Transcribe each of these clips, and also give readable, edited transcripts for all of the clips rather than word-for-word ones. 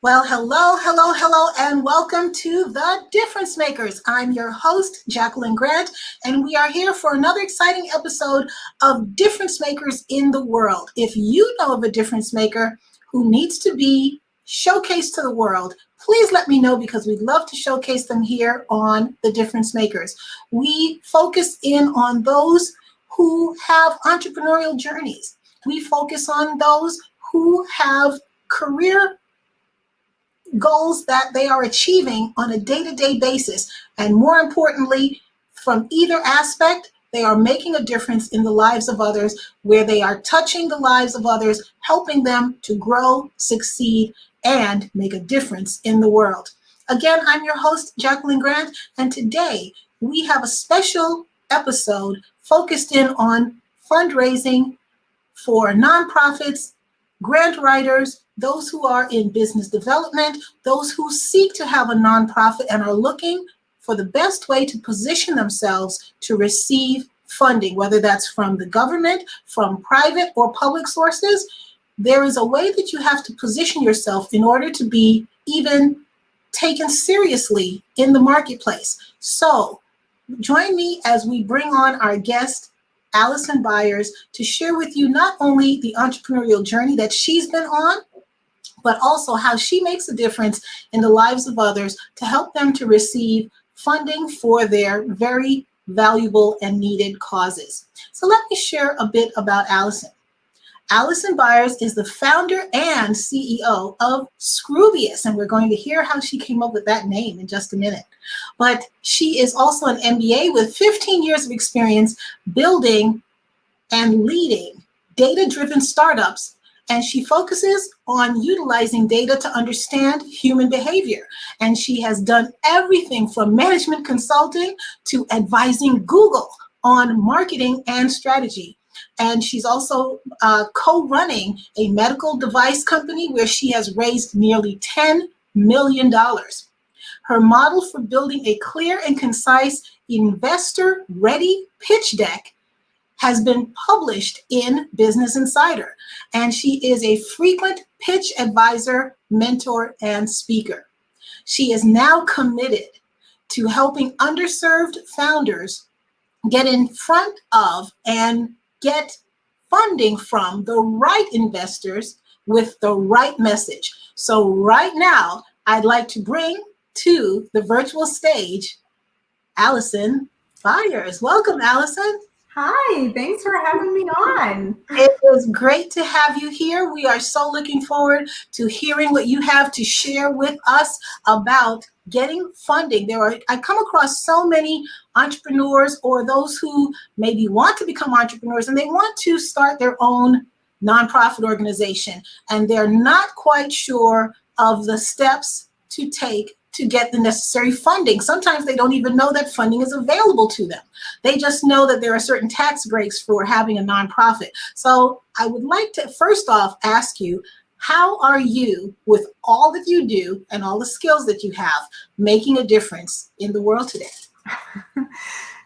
Well, hello, and welcome to The Difference Makers. I'm your host, Jacqueline Grant, and we are here for another exciting episode of Difference Makers in the World. If you know of a difference maker who needs to be showcased to the world, please let me know because we'd love to showcase them here on The Difference Makers. We focus in on those who have entrepreneurial journeys. We focus on those who have career goals that they are achieving on a day-to-day basis. And more importantly, from either aspect, they are making a difference in the lives of others, where they are touching the lives of others, helping them to grow, succeed, and make a difference in the world. Again, I'm your host, Jacqueline Grant, and today we have a special episode focused in on fundraising for nonprofits, grant writers, those who are in business development, those who seek to have a nonprofit and are looking for the best way to position themselves to receive funding, whether that's from the government, from private or public sources. There is a way that you have to position yourself in order to be even taken seriously in the marketplace. So join me as we bring on our guest, Allison Byers, to share with you not only the entrepreneurial journey that she's been on, but also how she makes a difference in the lives of others to help them to receive funding for their very valuable and needed causes. So let me share a bit about Allison. Allison Byers is the founder and CEO of Scroobius, and we're going to hear how she came up with that name in just a minute. But she is also an MBA with 15 years of experience building and leading data-driven startups, and she focuses on utilizing data to understand human behavior. And she has done everything from management consulting to advising Google on marketing and strategy. And she's also co-running a medical device company where she has raised nearly $10 million. Her model for building a clear and concise investor-ready pitch deck has been published in Business Insider, and she is a frequent pitch advisor, mentor, and speaker. She is now committed to helping underserved founders get in front of and get funding from the right investors with the right message. So right now, I'd like to bring to the virtual stage, Allison Byers. Welcome, Allison. Hi, thanks for having me on. It was great to have you here. We are so looking forward to hearing what you have to share with us about getting funding. I come across so many entrepreneurs or those who maybe want to become entrepreneurs and they want to start their own nonprofit organization, and they're not quite sure of the steps to take to get the necessary funding. Sometimes they don't even know that funding is available to them. They just know that there are certain tax breaks for having a nonprofit. So I would like to first off ask you, how are you, with all that you do and all the skills that you have, making a difference in the world today?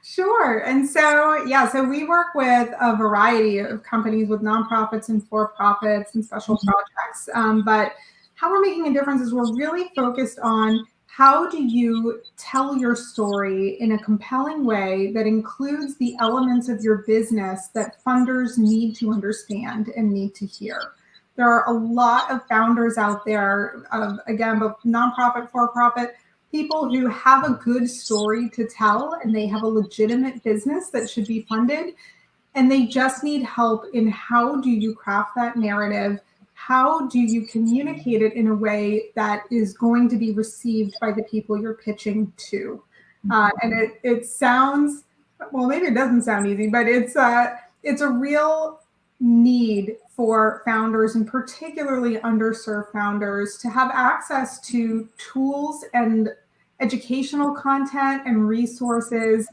Sure. And so we work with a variety of companies, with nonprofits and for-profits and special projects. But how we're making a difference is we're really focused on how do you tell your story in a compelling way that includes the elements of your business that funders need to understand and need to hear. There are a lot of founders out there, again, both nonprofit, for-profit, people who have a good story to tell and they have a legitimate business that should be funded, and they just need help in how do you craft that narrative. How do you communicate it in a way that is going to be received by the people you're pitching to? And it sounds, well, maybe it doesn't sound easy, but it's a real need for founders, and particularly underserved founders, to have access to tools and educational content and resources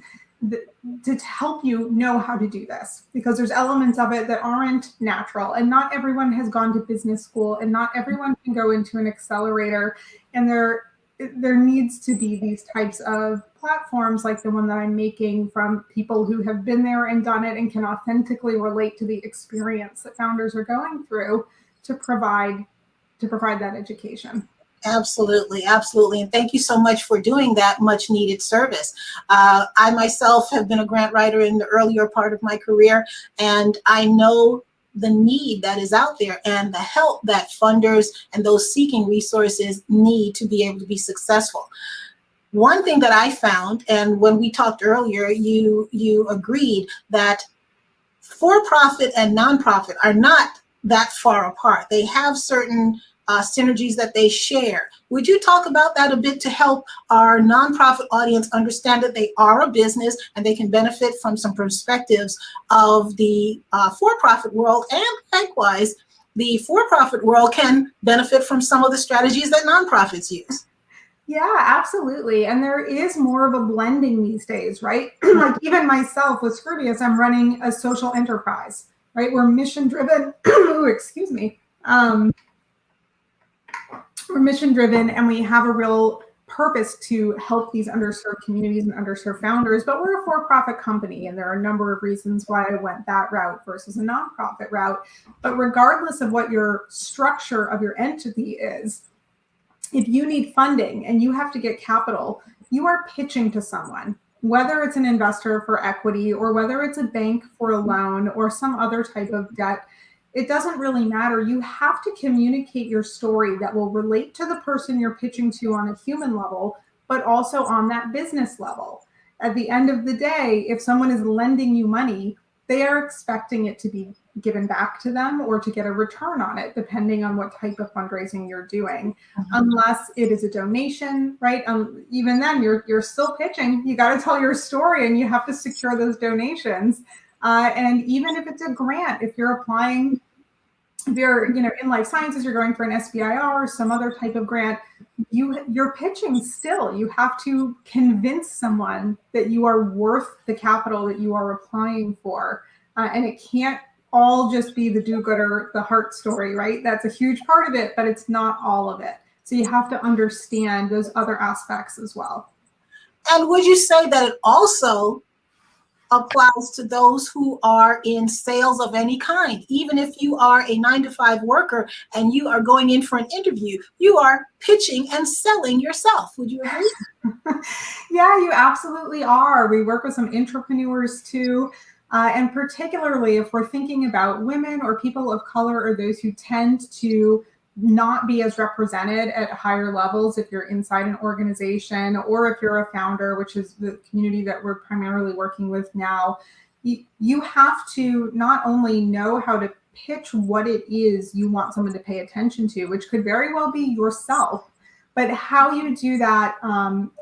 to help you know how to do this, because there's elements of it that aren't natural, and not everyone has gone to business school, and not everyone can go into an accelerator, and there needs to be these types of platforms like the one that I'm making, from people who have been there and done it and can authentically relate to the experience that founders are going through, to provide that education. Absolutely, absolutely. And thank you so much for doing that much needed service. I myself have been a grant writer in the earlier part of my career, and I know the need that is out there and the help that funders and those seeking resources need to be able to be successful. One thing that I found, and when we talked earlier, you agreed that for-profit and nonprofit are not that far apart. They have certain synergies that they share. Would you talk about that a bit to help our nonprofit audience understand that they are a business and they can benefit from some perspectives of the for-profit world, and likewise, the for-profit world can benefit from some of the strategies that nonprofits use? Yeah, absolutely. And there is more of a blending these days, right? Like even myself with Scroobius, I'm running a social enterprise, right? We're mission driven. Ooh, excuse me. We're mission driven and we have a real purpose to help these underserved communities and underserved founders, but we're a for-profit company and there are a number of reasons why I went that route versus a nonprofit route. But regardless of what your structure of your entity is, if you need funding and you have to get capital, you are pitching to someone, whether it's an investor for equity or whether it's a bank for a loan or some other type of debt. It doesn't really matter. You have to communicate your story that will relate to the person you're pitching to on a human level, but also on that business level. At the end of the day, if someone is lending you money, they are expecting it to be given back to them or to get a return on it, depending on what type of fundraising you're doing, unless it is a donation, right? Even then, you're still pitching. You got to tell your story and you have to secure those donations. And even if it's a grant, if you're applying, if you're in life sciences, you're going for an SBIR or some other type of grant, you're pitching still. You have to convince someone that you are worth the capital that you are applying for. And it can't all just be the do-gooder, the heart story, right? That's a huge part of it, but it's not all of it. So you have to understand those other aspects as well. And would you say that it also applies to those who are in sales of any kind? Even if you are a 9-to-5 worker and you are going in for an interview, you are pitching and selling yourself. Would you agree? Yeah, you absolutely are. We work with some entrepreneurs too. And particularly if we're thinking about women or people of color or those who tend to not be as represented at higher levels if you're inside an organization or if you're a founder, which is the community that we're primarily working with now, you have to not only know how to pitch what it is you want someone to pay attention to, which could very well be yourself, but how you do that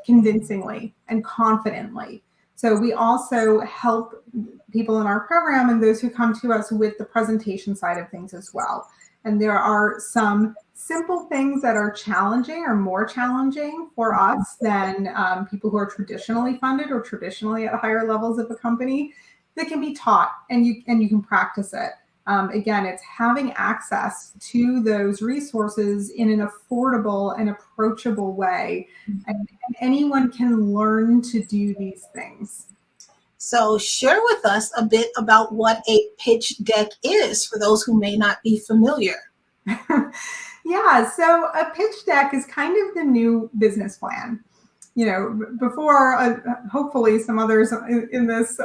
convincingly and confidently. So we also help people in our program and those who come to us with the presentation side of things as well. And there are some simple things that are challenging or more challenging for us than people who are traditionally funded or traditionally at higher levels of a company that can be taught and you can practice it. Again, it's having access to those resources in an affordable and approachable way. And anyone can learn to do these things. So share with us a bit about what a pitch deck is for those who may not be familiar. Yeah, so a pitch deck is kind of the new business plan. Before hopefully some others in this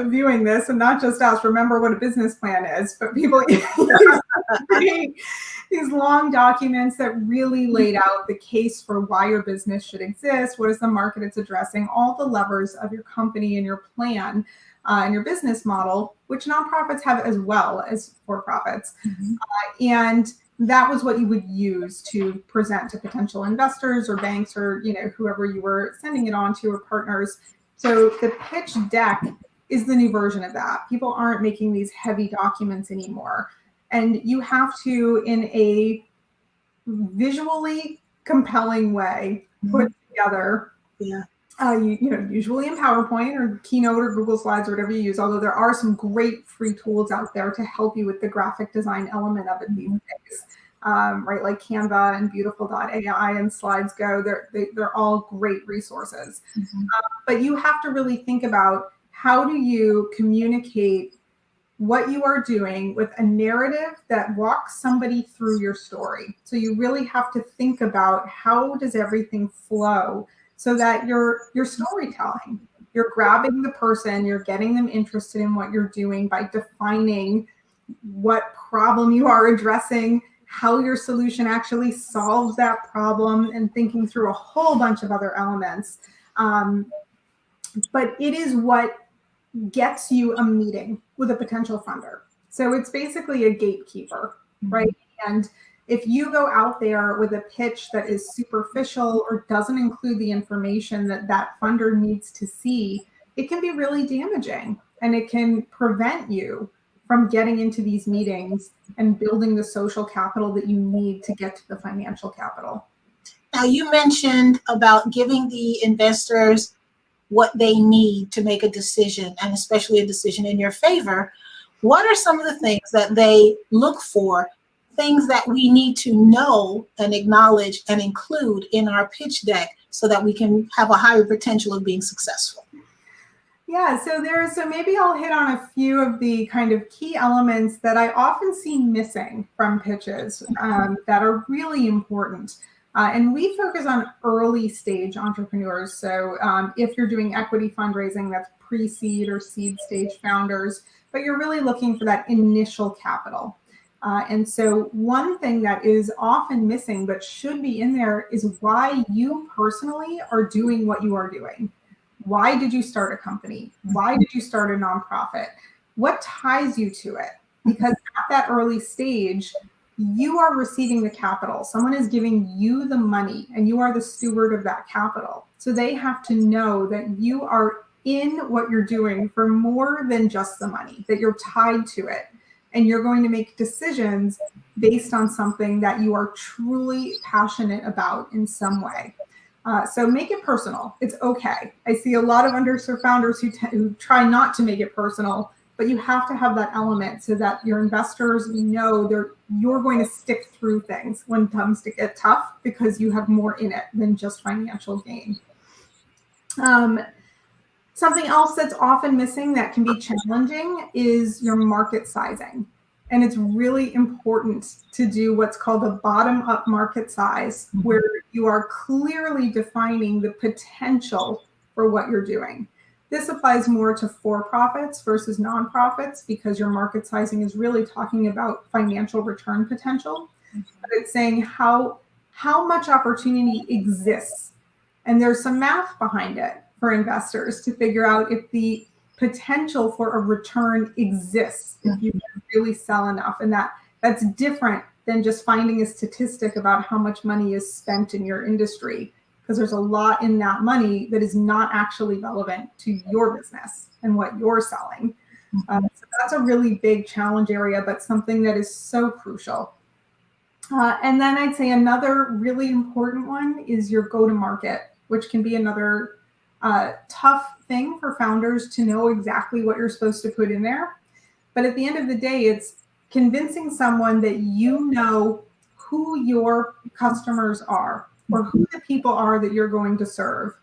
viewing this, and not just us, remember what a business plan is, but people these long documents that really laid out the case for why your business should exist, what is the market it's addressing, all the levers of your company and your plan and your business model, which nonprofits have as well as for-profits. And that was what you would use to present to potential investors or banks or whoever you were sending it on to or partners. So the pitch deck is the new version of that. People aren't making these heavy documents anymore. And you have to, in a visually compelling way, put together, usually in PowerPoint or Keynote or Google Slides or whatever you use, although there are some great free tools out there to help you with the graphic design element of it these days, right? Like Canva and Beautiful.ai and SlidesGo, they're all great resources. But you have to really think about how do you communicate what you are doing with a narrative that walks somebody through your story. So you really have to think about how does everything flow so that you're storytelling. You're grabbing the person, you're getting them interested in what you're doing by defining what problem you are addressing, how your solution actually solves that problem, and thinking through a whole bunch of other elements. But it is what gets you a meeting with a potential funder. So it's basically a gatekeeper, right? And if you go out there with a pitch that is superficial or doesn't include the information that that funder needs to see, it can be really damaging, and it can prevent you from getting into these meetings and building the social capital that you need to get to the financial capital. Now, you mentioned about giving the investors what they need to make a decision, and especially a decision in your favor. What are some of the things that they look for, things that we need to know and acknowledge and include in our pitch deck so that we can have a higher potential of being successful? Yeah, so maybe I'll hit on a few of the kind of key elements that I often see missing from pitches that are really important. And we focus on early stage entrepreneurs. So if you're doing equity fundraising, that's pre-seed or seed stage founders, but you're really looking for that initial capital. And so one thing that is often missing but should be in there is why you personally are doing what you are doing. Why did you start a company? Why did you start a nonprofit? What ties you to it? Because at that early stage, you are receiving the capital. Someone is giving you the money, and you are the steward of that capital. So they have to know that you are in what you're doing for more than just the money, that you're tied to it. And you're going to make decisions based on something that you are truly passionate about in some way. So make it personal. It's okay. I see a lot of underserved founders who try not to make it personal, but you have to have that element so that your investors know you're going to stick through things when it comes to get tough, because you have more in it than just financial gain. Something else that's often missing that can be challenging is your market sizing. And it's really important to do what's called a bottom-up market size, where you are clearly defining the potential for what you're doing. This applies more to for-profits versus nonprofits, because your market sizing is really talking about financial return potential. But it's saying how much opportunity exists. And there's some math behind it for investors to figure out if the potential for a return exists, if you can really sell enough. And that's different than just finding a statistic about how much money is spent in your industry, because there's a lot in that money that is not actually relevant to your business and what you're selling. So that's a really big challenge area, but something that is so crucial. And then I'd say another really important one is your go-to-market, which can be another tough thing for founders to know exactly what you're supposed to put in there. But at the end of the day, it's convincing someone that you know who your customers are, or who the people are that you're going to serve,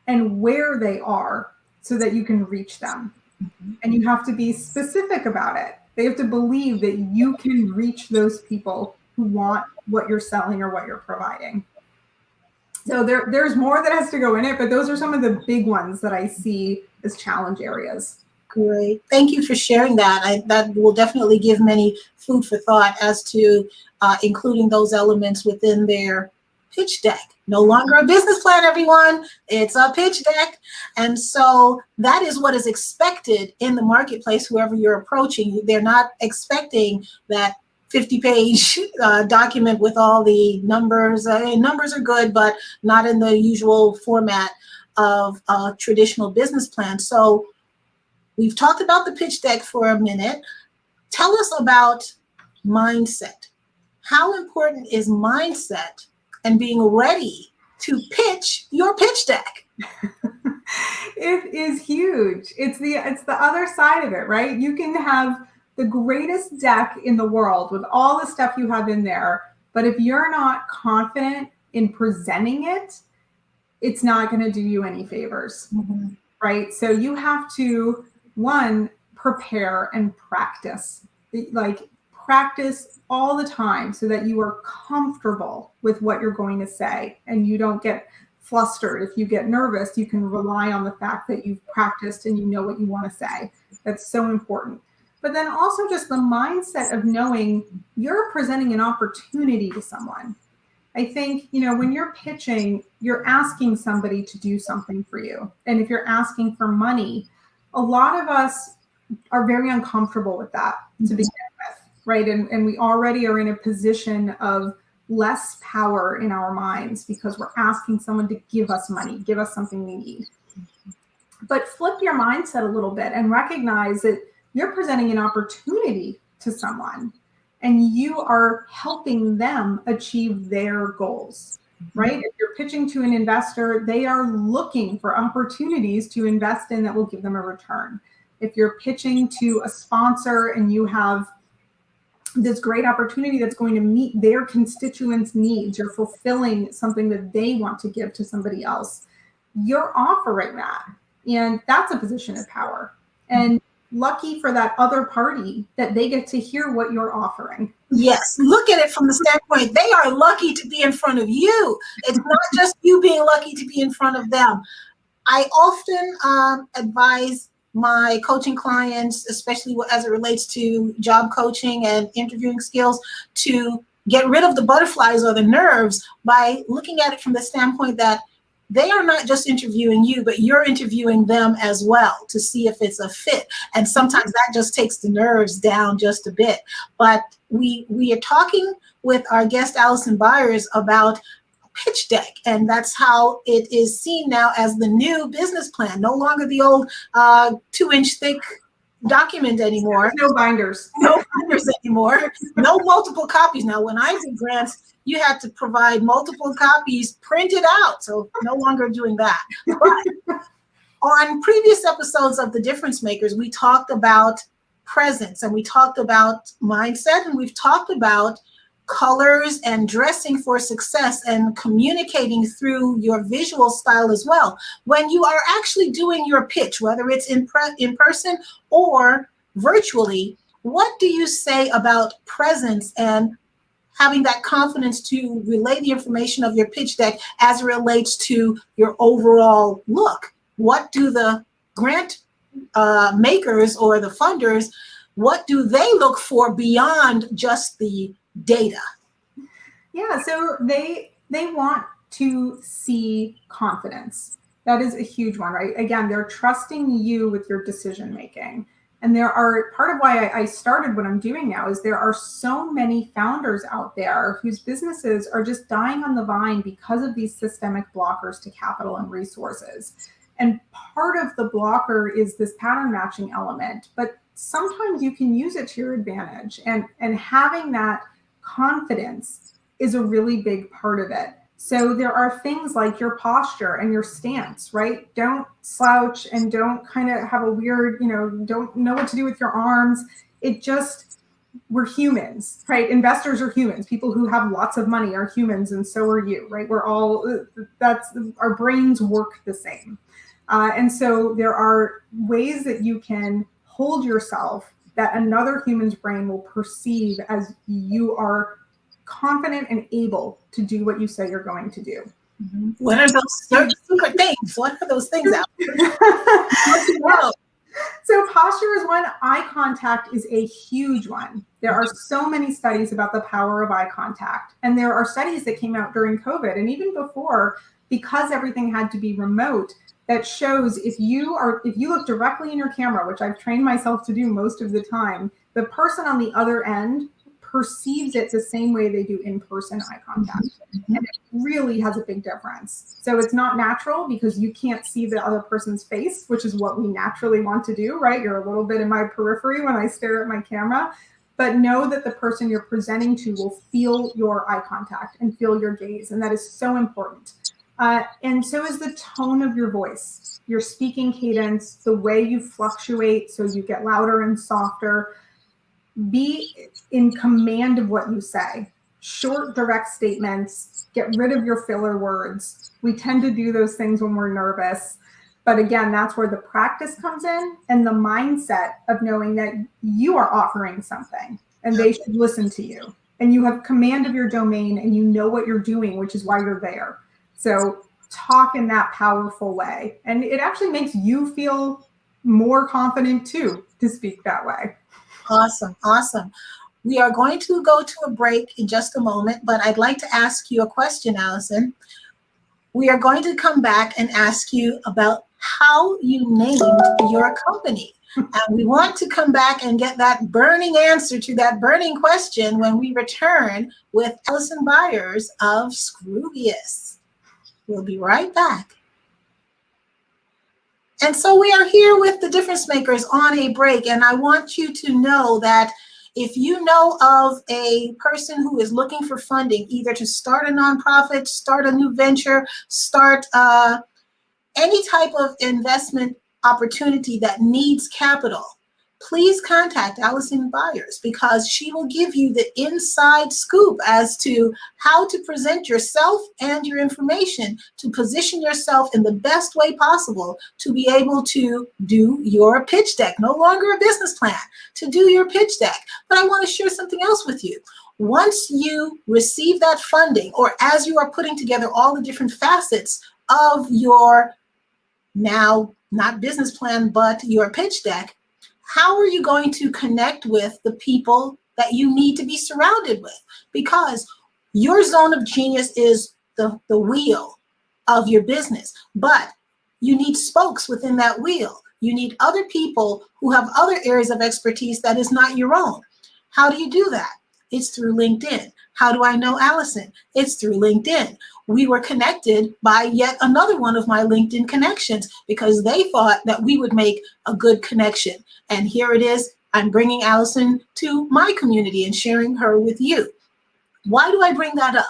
and where they are, so that you can reach them. And you have to be specific about it. They have to believe that you can reach those people who want what you're selling or what you're providing. So there's more that has to go in it, but those are some of the big ones that I see as challenge areas. Great. Thank you for sharing that. That will definitely give many food for thought as to including those elements within their pitch deck. No longer a business plan, everyone. It's a pitch deck. And so that is what is expected in the marketplace, whoever you're approaching. They're not expecting that 50-page document with all the numbers. Numbers are good, but not in the usual format of a traditional business plan. So we've talked about the pitch deck for a minute. Tell us about mindset. How important is mindset and being ready to pitch your pitch deck? It is huge. It's the other side of it, right? You can have the greatest deck in the world with all the stuff you have in there, but if you're not confident in presenting it, it's not going to do you any favors, right? So you have to, one, prepare and practice. Like practice all the time so that you are comfortable with what you're going to say and you don't get flustered. If you get nervous, you can rely on the fact that you've practiced and you know what you want to say. That's so important. But then also just the mindset of knowing you're presenting an opportunity to someone. I think, when you're pitching, you're asking somebody to do something for you. And if you're asking for money, a lot of us are very uncomfortable with that to begin with, right? And we already are in a position of less power in our minds because we're asking someone to give us money, give us something we need. But flip your mindset a little bit and recognize that you're presenting an opportunity to someone and you are helping them achieve their goals, right? If you're pitching to an investor, they are looking for opportunities to invest in that will give them a return. If you're pitching to a sponsor and you have this great opportunity that's going to meet their constituents' needs, you're fulfilling something that they want to give to somebody else, you're offering that. And that's a position of power. And lucky for that other party that they get to hear what you're offering. Yes, look at it from the standpoint, they are lucky to be in front of you. It's not just you being lucky to be in front of them. I often advise my coaching clients, especially as it relates to job coaching and interviewing skills, to get rid of the butterflies or the nerves by looking at it from the standpoint that they are not just interviewing you, but you're interviewing them as well to see if it's a fit. And sometimes that just takes the nerves down just a bit. But we are talking with our guest, Allison Byers, about pitch deck, and that's how it is seen now as the new business plan, no longer the old 2-inch thick document anymore. No binders. No binders anymore. No multiple copies. Now, when I did grants, you had to provide multiple copies printed out, so no longer doing that. But on previous episodes of The Difference Makers, we talked about presence, and we talked about mindset, and we've talked about colors and dressing for success and communicating through your visual style as well. When you are actually doing your pitch, whether it's in person or virtually, what do you say about presence and having that confidence to relay the information of your pitch deck as it relates to your overall look? What do the grant makers or the funders, what do they look for beyond just the data? Yeah, so they want to see confidence. That is a huge one, right? Again, they're trusting you with your decision making. And part of why I started what I'm doing now is there are so many founders out there whose businesses are just dying on the vine because of these systemic blockers to capital and resources. And part of the blocker is this pattern matching element, but sometimes you can use it to your advantage. And having that confidence is a really big part of it. So there are things like your posture and your stance, right? Don't slouch and don't kind of have a weird, don't know what to do with your arms. We're humans, right? Investors are humans. People who have lots of money are humans, and so are you, right? Our brains work the same. And so there are ways that you can hold yourself that another human's brain will perceive as you are confident and able to do what you say you're going to do. Mm-hmm. What are those secret things? What are those things out there? So posture is one. Eye contact is a huge one. There are so many studies about the power of eye contact. And there are studies that came out during COVID and even before, because everything had to be remote, that shows if you look directly in your camera, which I've trained myself to do most of the time, the person on the other end perceives it the same way they do in-person eye contact. And it really has a big difference. So it's not natural because you can't see the other person's face, which is what we naturally want to do, right? You're a little bit in my periphery when I stare at my camera, but know that the person you're presenting to will feel your eye contact and feel your gaze. And that is so important. And so is the tone of your voice, your speaking cadence, the way you fluctuate so you get louder and softer. Be in command of what you say. Short, direct statements. Get rid of your filler words. We tend to do those things when we're nervous. But again, that's where the practice comes in, and the mindset of knowing that you are offering something and they should listen to you. And you have command of your domain and you know what you're doing, which is why you're there. So talk in that powerful way. And it actually makes you feel more confident too, to speak that way. Awesome. Awesome. We are going to go to a break in just a moment, but I'd like to ask you a question, Allison. We are going to come back and ask you about how you named your company. And we want to come back and get that burning answer to that burning question when we return with Allison Byers of Scroobius. We'll be right back. And so we are here with the Difference Makers on a break. And I want you to know that if you know of a person who is looking for funding, either to start a nonprofit, start a new venture, start any type of investment opportunity that needs capital, please contact Allison Byers, because she will give you the inside scoop as to how to present yourself and your information to position yourself in the best way possible to be able to do your pitch deck. No longer a business plan, to do your pitch deck. But I want to share something else with you. Once you receive that funding, or as you are putting together all the different facets of your now not business plan, but your pitch deck, how are you going to connect with the people that you need to be surrounded with? Because your zone of genius is the wheel of your business, but you need spokes within that wheel. You need other people who have other areas of expertise that is not your own. How do you do that? It's through LinkedIn. How do I know Allison? It's through LinkedIn. We were connected by yet another one of my LinkedIn connections because they thought that we would make a good connection. And here it is. I'm bringing Allison to my community and sharing her with you. Why do I bring that up?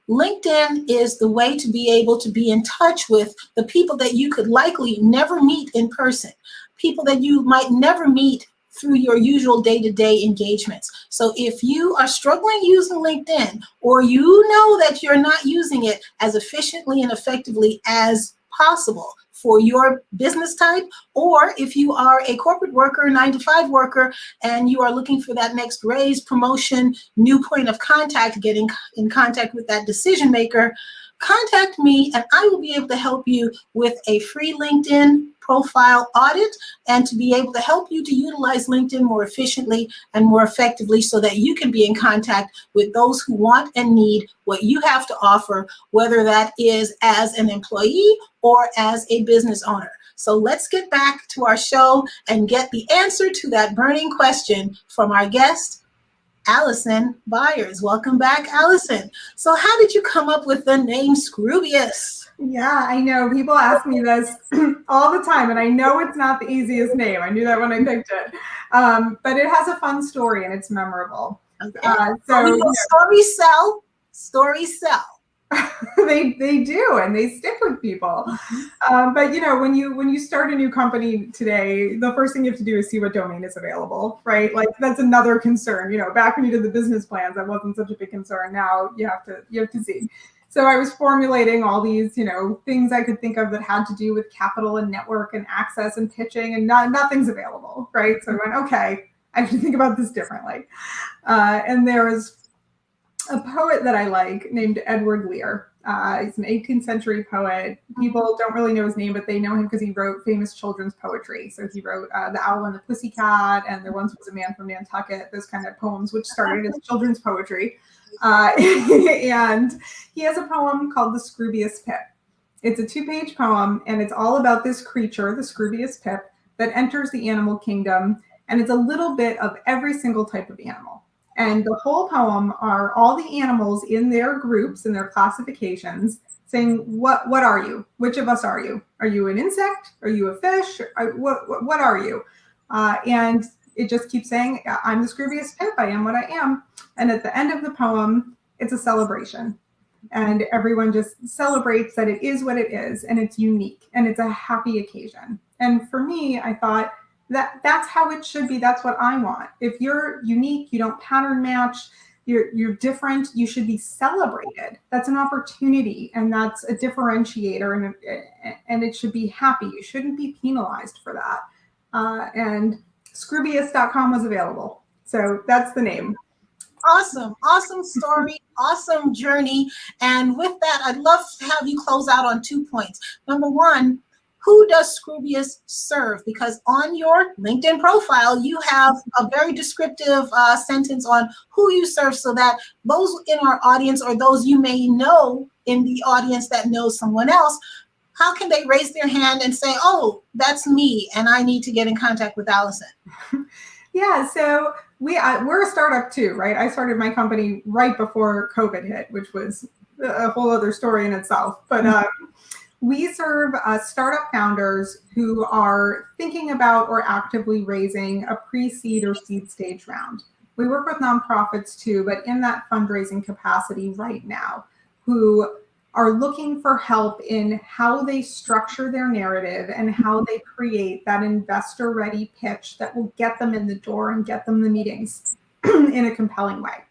LinkedIn is the way to be able to be in touch with the people that you could likely never meet in person, people that you might never meet through your usual day-to-day engagements. So if you are struggling using LinkedIn, or you know that you're not using it as efficiently and effectively as possible for your business type, or if you are a corporate worker, 9-to-5 worker, and you are looking for that next raise, promotion, new point of contact, getting in contact with that decision maker, contact me and I will be able to help you with a free LinkedIn profile audit and to be able to help you to utilize LinkedIn more efficiently and more effectively so that you can be in contact with those who want and need what you have to offer, whether that is as an employee or as a business owner. So let's get back to our show and get the answer to that burning question from our guest, Allison Byers. Welcome back, Allison. So how did you come up with the name Scroobius? Yeah, I know. People ask me this all the time, and I know it's not the easiest name. I knew that when I picked it. But it has a fun story, and it's memorable. Okay. Story sell. They do, and they stick with people. But when you start a new company today, the first thing you have to do is see what domain is available, right? Like that's another concern. Back when you did the business plans, that wasn't such a big concern. Now you have to see. So I was formulating all these things I could think of that had to do with capital and network and access and pitching, and nothing's available, right? So I went, okay, I have to think about this differently. And there was a poet that I like named Edward Lear. He's an 18th century poet. People don't really know his name, but they know him because he wrote famous children's poetry. So he wrote The Owl and the Pussycat, and There Once Was a Man from Nantucket, those kind of poems, which started as children's poetry. And he has a poem called The Scroobius Pip. It's a 2-page poem, and it's all about this creature, the Scroobius Pip, that enters the animal kingdom. And it's a little bit of every single type of animal. And the whole poem are all the animals in their groups and their classifications saying, what are you? Which of us are you? Are you an insect? Are you a fish? What are you? And it just keeps saying, I'm the Scroobius Pip. I am what I am. And at the end of the poem, it's a celebration. And everyone just celebrates that it is what it is, and it's unique, and it's a happy occasion. And for me, I thought, that's how it should be. That's what I want. If you're unique, you don't pattern match, You're different. You should be celebrated. That's an opportunity, and that's a differentiator, and it should be happy. You shouldn't be penalized for that. And Scroobius.com was available. So that's the name. Awesome story, awesome journey. And with that, I'd love to have you close out on 2 points. Number one, who does Scroobius serve? Because on your LinkedIn profile, you have a very descriptive sentence on who you serve, so that those in our audience, or those you may know in the audience that knows someone else, how can they raise their hand and say, oh, that's me, and I need to get in contact with Allison? Yeah, so we're a startup too, right? I started my company right before COVID hit, which was a whole other story in itself. But we serve startup founders who are thinking about or actively raising a pre-seed or seed stage round. We work with nonprofits too, but in that fundraising capacity right now, who are looking for help in how they structure their narrative and how they create that investor-ready pitch that will get them in the door and get them the meetings in a compelling way.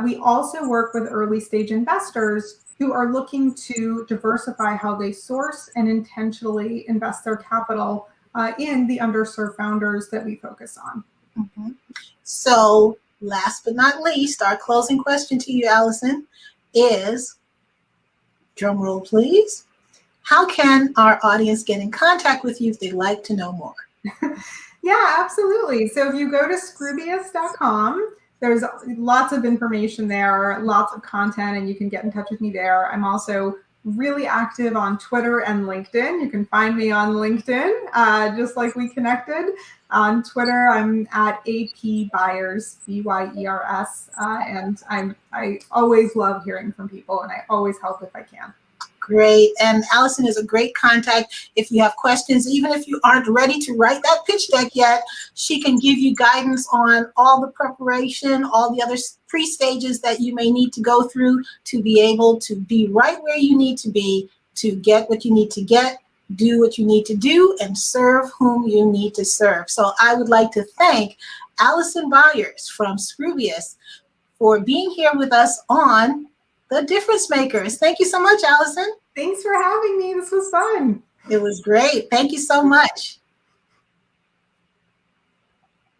We also work with early stage investors who are looking to diversify how they source and intentionally invest their capital in the underserved founders that we focus on. Mm-hmm. So last but not least, our closing question to you, Allison, is, drum roll please, how can our audience get in contact with you if they'd like to know more? Yeah, absolutely. So if you go to Scroobius.com, there's lots of information there, lots of content, and you can get in touch with me there. I'm also really active on Twitter and LinkedIn. You can find me on LinkedIn, just like we connected. On Twitter, I'm at AP Byers, Byers, and I always love hearing from people, and I always help if I can. Great. And Allison is a great contact. If you have questions, even if you aren't ready to write that pitch deck yet, she can give you guidance on all the preparation, all the other pre-stages that you may need to go through to be able to be right where you need to be, to get what you need to get, do what you need to do, and serve whom you need to serve. So I would like to thank Allison Byers from Scroobius for being here with us on The Difference Makers. Thank you so much, Allison. Thanks for having me. This was fun. It was great. Thank you so much.